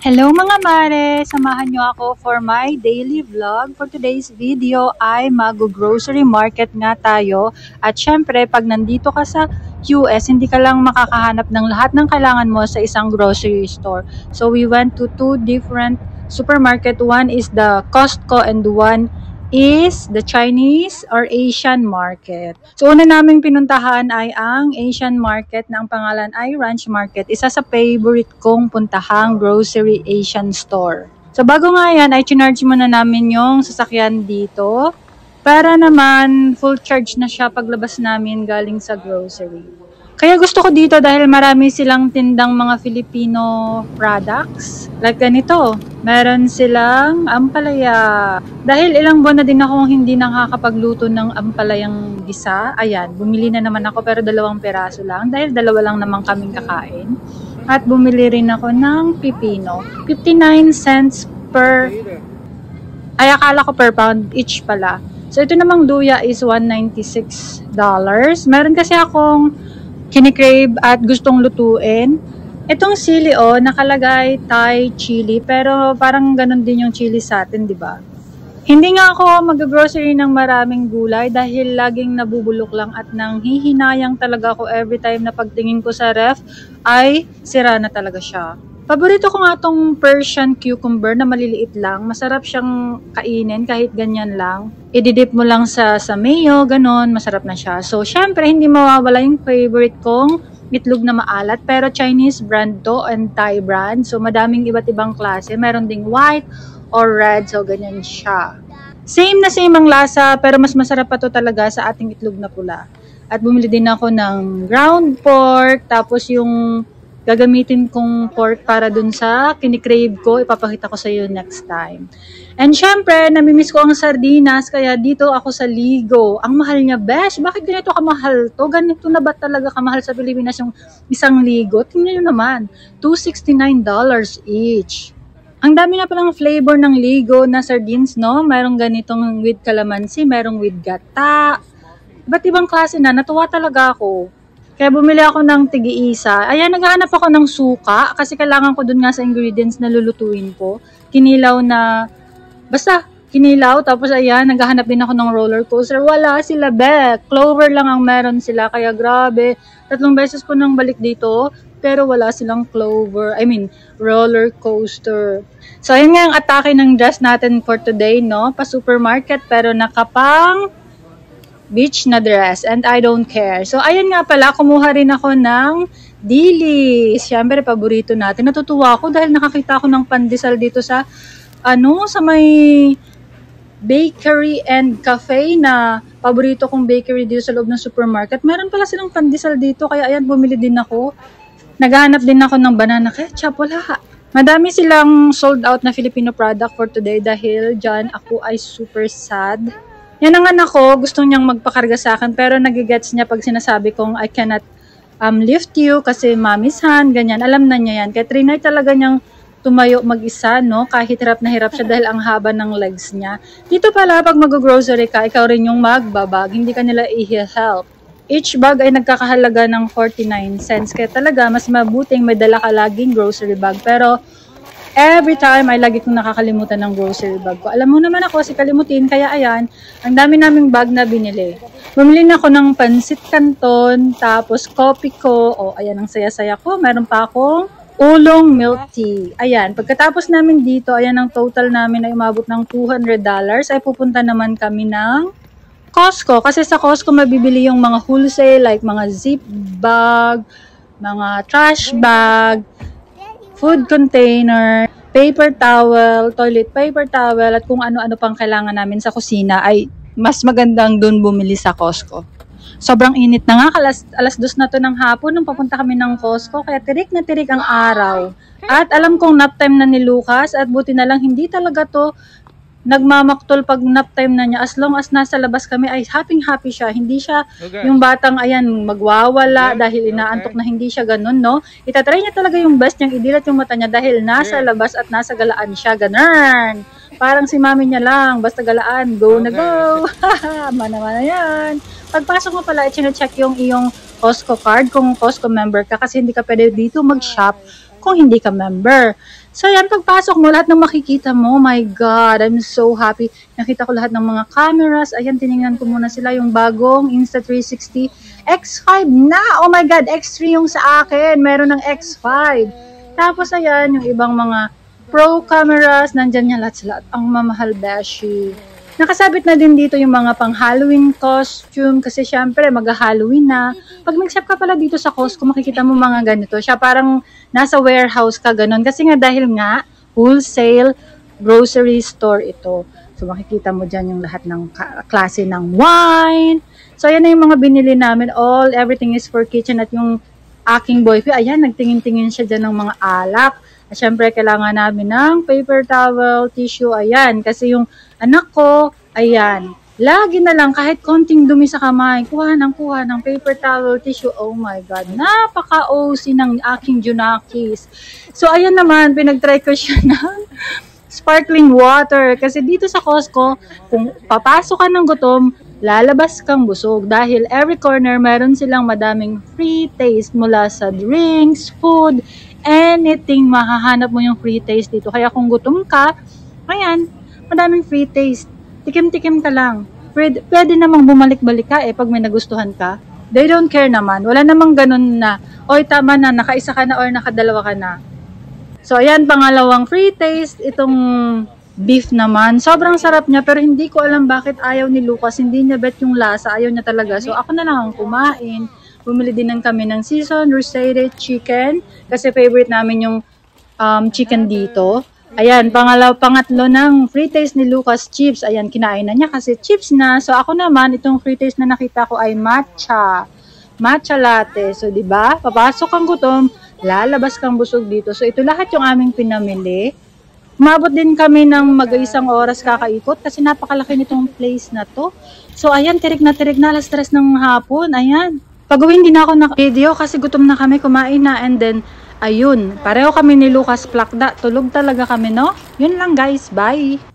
Hello mga mare! Samahan nyo ako for my daily vlog. For today's video ay mag-grocery market nga tayo. At syempre, pag nandito ka sa US, hindi ka lang makakahanap ng lahat ng kailangan mo sa isang grocery store. So we went to two different supermarket. One is the Costco and one is the Chinese or Asian market. So una naming pinuntahan ay ang Asian market na ang pangalan ay Ranch Market. Isa sa favorite kong puntahang grocery Asian store. So bago nga yan ay chinarge muna namin yung sasakyan dito para naman full charge na siya paglabas namin galing sa grocery. Kaya gusto ko dito dahil marami silang tindang mga Filipino products. Like ganito, meron silang ampalaya. Dahil ilang buwan na din akong hindi nakakapagluto ng ampalayang gisa. Ayan, bumili na naman ako pero 2 peraso lang. Dahil 2 lang naman kaming kakain. At bumili rin ako ng pipino. 59 cents per... Ay, akala ko per pound each pala. So ito namang luya is $196. Meron kasi akong kinikrave at gustong lutuin. Itong sili nakalagay Thai chili pero parang ganun din yung chili sa atin, di ba? Hindi nga ako mag-grocery ng maraming gulay dahil laging nabubulok lang at nang hihinayang talaga ako every time na pagtingin ko sa ref ay sira na talaga siya. Paborito ko nga tong Persian cucumber na maliliit lang. Masarap siyang kainin kahit ganyan lang. Ididip mo lang sa mayo, ganon, masarap na siya. So, syempre, hindi mawawala yung favorite kong itlog na maalat. Pero Chinese brand to and Thai brand. So, madaming iba't ibang klase. Meron ding white or red. So, ganyan siya. Same na same ang lasa, pero mas masarap pa to talaga sa ating itlog na pula. At bumili din ako ng ground pork, tapos yung gagamitin kong pork para dun sa kinikrave ko. Ipapakita ko sa iyo next time. And syempre, namimiss ko ang sardinas, kaya dito ako sa Ligo. Ang mahal niya, besh. Bakit ganito kamahal to? Ganito na ba talaga kamahal sa Pilipinas yung isang Ligo? Tingnan nyo naman, $269 each. Ang dami na palang flavor ng Ligo na sardines, no? Mayroong ganitong with calamansi, mayroong with gata. Iba't ibang klase na. Natuwa talaga ako. Kaya bumili ako ng tig-iisa. Ayan, naghahanap ako ng suka kasi kailangan ko dun nga sa ingredients na lulutuin ko. Kinilaw na, basta kinilaw. Tapos ayan, naghahanap din ako ng roller coaster. Wala sila, be. Clover lang ang meron sila. Kaya grabe. 3 beses ko nang balik dito. Pero wala silang clover. Roller coaster. So, ayan nga ang atake ng dress natin for today, no? Pa-supermarket pero nakapang beach na dress and I don't care. So, ayan nga pala, kumuha rin ako ng dilis. Siyempre, paborito natin. Natutuwa ako dahil nakakita ako ng pandesal dito sa, sa may bakery and cafe na paborito kong bakery dito sa loob ng supermarket. Meron pala silang pandesal dito, kaya ayan, bumili din ako. Naghahanap din ako ng banana ketchup. Wala. Madami silang sold out na Filipino product for today dahil dyan ako ay super sad. Yan ang anak ko, gusto niyang magpakarga sa akin pero nagigets niya pag sinasabi kong I cannot lift you kasi mommy's hand, ganyan. Alam na niya yan. Kaya trinay talaga niyang tumayo mag-isa, no? Kahit hirap na hirap siya dahil ang haba ng legs niya. Dito pala, pag mag-grocery ka, ikaw rin yung magbabag, hindi ka nila i-help. Each bag ay nagkakahalaga ng 49 cents. Kaya talaga, mas mabuting may dala ka laging grocery bag. Pero every time ay lagi kong nakakalimutan ng grocery bag ko. Alam mo naman ako, si kalimutin, kaya ayan, ang dami naming bag na binili. Bumili na ako ng pansit canton, tapos coffee ko. Ayan ang saya-saya ko. Meron pa akong ulong milk tea. Ayan, pagkatapos namin dito, ayan ang total namin ay umabot ng $200. Ay pupunta naman kami ng Costco. Kasi sa Costco mabibili yung mga wholesale, like mga zip bag, mga trash bag, food container, paper towel, toilet paper towel, at kung ano-ano pang kailangan namin sa kusina ay mas magandang dun bumili sa Costco. Sobrang init na nga, alas 2 na to ng hapon nung papunta kami ng Costco, kaya tirik na tirik ang araw. At alam kong nap time na ni Lucas at buti na lang hindi talaga to nagmamaktol pag nap time na niya. As long as nasa labas kami ay happy siya. Hindi siya yung batang ayan magwawala dahil inaantok na, hindi siya ganun, no? Itatry niya talaga yung best niyang idilat yung mata niya dahil nasa labas at nasa galaan siya. Ganun. Parang si mami niya lang, basta galaan, go na go. Mana-mana yan. Pagpasok mo pala, i-check yung iyong Costco card kung Costco member ka kasi hindi ka pwede dito mag-shop kung hindi ka member. So yan, pagpasok mo, lahat ng makikita mo, my God, I'm so happy. Nakita ko lahat ng mga cameras. Ayan, tinignan ko muna sila yung bagong Insta360 X5 na. Oh my God, X3 yung sa akin. Meron ng X5. Tapos ayan, yung ibang mga pro cameras, nandyan yan lahat sila. Ang mamahal, beshi. Nakasabit na din dito yung mga pang Halloween costume kasi syempre mag-Halloween na. Pag nag-shop ka pala dito sa Costco, makikita mo mga ganito. Siya parang nasa warehouse ka ganon. Kasi nga dahil nga wholesale grocery store ito. So makikita mo dyan yung lahat ng klase ng wine. So ayan na yung mga binili namin. Everything is for kitchen. At yung aking boyfriend, ayan, nagtingin-tingin siya dyan ng mga alak. At syempre, kailangan namin ng paper towel, tissue, ayan. Kasi yung anak ko, ayan, lagi na lang, kahit konting dumi sa kamay, kuha ng paper towel, tissue. Oh my God, napaka-OC ng aking Junakis. So, ayan naman, pinag-try ko siya ng sparkling water. Kasi dito sa Costco, kung papasok ka ng gutom, lalabas kang busog dahil every corner meron silang madaming free taste mula sa drinks, food, anything, mahahanap mo yung free taste dito. Kaya kung gutom ka, ayan, madaming free taste. Tikim-tikim ka lang. Pwede namang bumalik-balik ka pag may nagustuhan ka. They don't care naman. Wala namang ganun na, oy tama na, nakaisa ka na or nakadalawa ka na. So ayan, pangalawang free taste, itong beef naman. Sobrang sarap niya pero hindi ko alam bakit ayaw ni Lucas. Hindi niya bet yung lasa. Ayaw niya talaga. So ako na lang ang kumain. Bumili din kami ng seasoned roasted chicken. Kasi favorite namin yung chicken dito. Ayan, pangatlo ng free taste ni Lucas chips. Ayan, kinain na niya kasi chips na. So ako naman, itong free taste na nakita ko ay matcha. Matcha latte. So 'di ba? Papasok kang gutom, lalabas kang busog dito. So ito lahat yung aming pinamili. Umabot din kami ng mag-isang oras kakaikot kasi napakalaki nitong place na to. So ayan, tirik na alas 3 ng hapon. Ayan. Pag-uwi din ako ng video kasi gutom na kami, kumain na, and then ayun, pareho kami ni Lucas Plakda. Tulog talaga kami, no? Yun lang guys, bye!